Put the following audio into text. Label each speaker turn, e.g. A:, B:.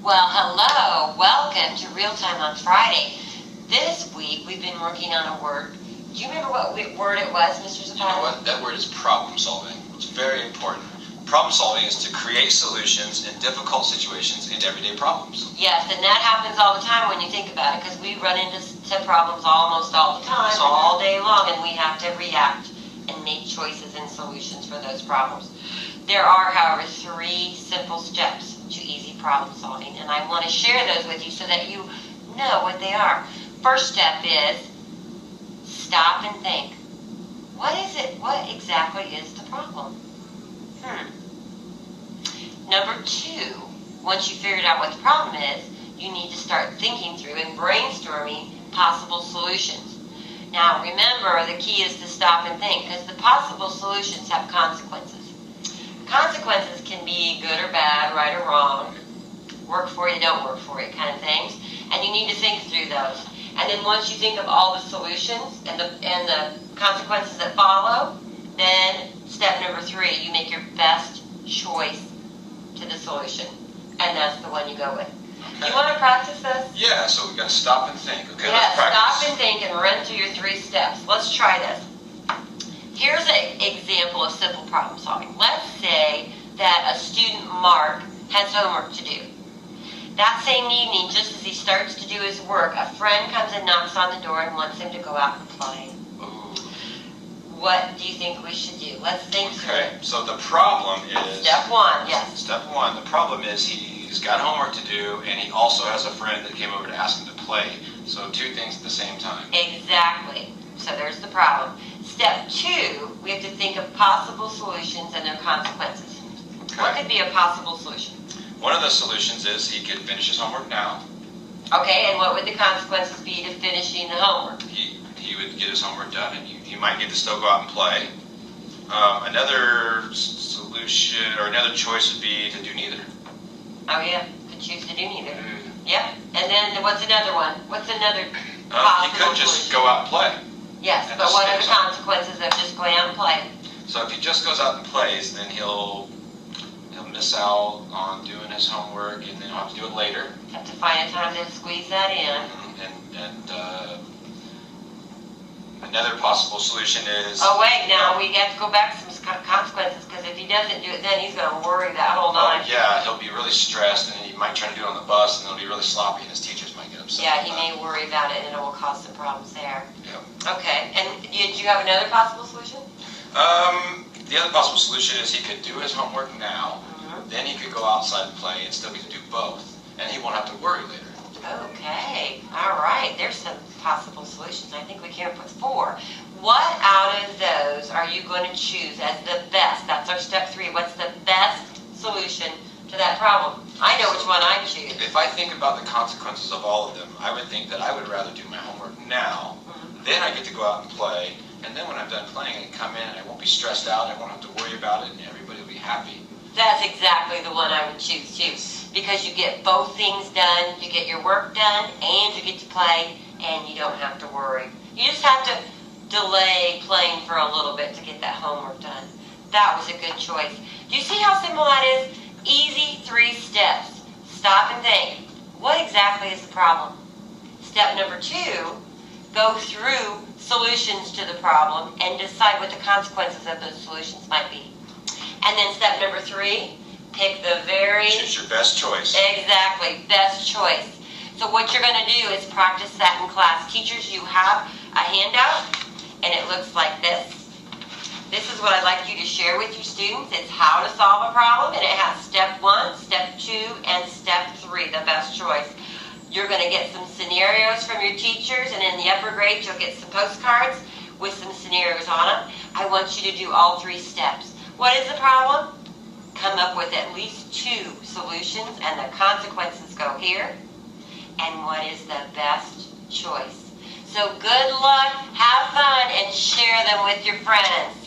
A: Well, hello. Welcome to Real Time on Friday. This week we've been working on a word. Do you remember what word it was, Mr. Zapata?
B: You know what? That word is problem solving. It's very important. Problem solving is to create solutions in difficult situations and everyday problems.
A: Yes, and that happens all the time when you think about it, because we run into problems almost all the time, all day long, and we have to react and make choices and solutions for those problems. There are, however, 3 simple steps to easy problem solving, and I want to share those with you so that you know what they are. First step is stop and think. What is it? What exactly is the problem? Number 2, once you figured out what the problem is, you need to start thinking through and brainstorming possible solutions. Now remember, the key is to stop and think, because the possible solutions have consequences. Consequences can be good or bad, right or wrong, work for you, don't work for you kind of things, and you need to think through those. And then once you think of all the solutions and the consequences that follow, then step number 3, you make your best choice to the solution, and that's the one you go with.
B: Okay.
A: You want to practice this?
B: Yeah, so we've got to stop and think. Okay,
A: yeah,
B: let's practice.
A: Stop and think and run through your 3 steps. Let's try this. Here's an example of simple problem solving. Let's say that a student, Mark, has homework to do. That same evening, just as he starts to do his work, a friend comes and knocks on the door and wants him to go out and play.
B: Ooh.
A: What do you think we should do? Let's think through
B: Okay,
A: it.
B: so the problem is...
A: Step 1, yes.
B: Step 1, the problem is he's got homework to do, and he also has a friend that came over to ask him to play. So 2 things at the same time.
A: Exactly. So there's the problem. Step 2, we have to think of possible solutions and their consequences.
B: Okay.
A: What could be a possible solution?
B: One of the solutions is he could finish his homework now.
A: Okay, and what would the consequences be to finishing the homework?
B: He would get his homework done, and he might get to still go out and play. Another solution, or another choice would be to do neither.
A: Oh yeah, could choose to do neither. Yep. And then what's another one? What's another
B: He
A: possible
B: could just
A: solution?
B: go out and play.
A: Yes,
B: and
A: but
B: just
A: what
B: stay
A: are the
B: home.
A: consequences of just going out and playing?
B: So if he just goes out and plays, then he'll miss out on doing his homework, and then he'll have to do it later.
A: Have to find a time to squeeze that in.
B: Another possible solution is...
A: Oh wait, now we have to go back to some consequences, because if he doesn't do it then he's going to worry that whole night.
B: Yeah, he'll be really stressed, and then he might try to do it on the bus, and it'll be really sloppy, and his teachers might get upset.
A: Yeah, he may worry about it, and it will cause some problems there.
B: Yeah.
A: Okay, and did you have another possible solution?
B: The other possible solution is he could do his homework now, then he could go outside and play and still get to do both, and he won't have to worry later.
A: Okay, all right, there's some possible solutions. I think we came up with 4. What out of those are you going to choose as the best? That's our step 3. What's the best solution to that problem? I know which one I choose.
B: If I think about the consequences of all of them, I would think that I would rather do my homework now, then I get to go out and play, and then when I'm done playing, I can come in and I won't be stressed out, I won't have to worry about it, and everybody will be happy.
A: That's exactly the one I would choose too, because you get both things done, you get your work done, and you get to play, and you don't have to worry. You just have to delay playing for a little bit to get that homework done. That was a good choice. Do you see how simple that is? Easy 3 steps. Stop and think. What exactly is the problem? Step number 2, go through solutions to the problem and decide what the consequences of those solutions might be. And then step number 3, pick the very...
B: Choose your best choice.
A: Exactly, best choice. So what you're going to do is practice that in class. Teachers, you have a handout, and it looks like this. This is what I'd like you to share with your students. It's how to solve a problem, and it has step 1, step 2, and step 3, the best choice. You're going to get some scenarios from your teachers, and in the upper grades, you'll get some postcards with some scenarios on them. I want you to do all 3 steps. What is the problem? Come up with at least 2 solutions, and the consequences go here. And what is the best choice? So good luck, have fun, and share them with your friends.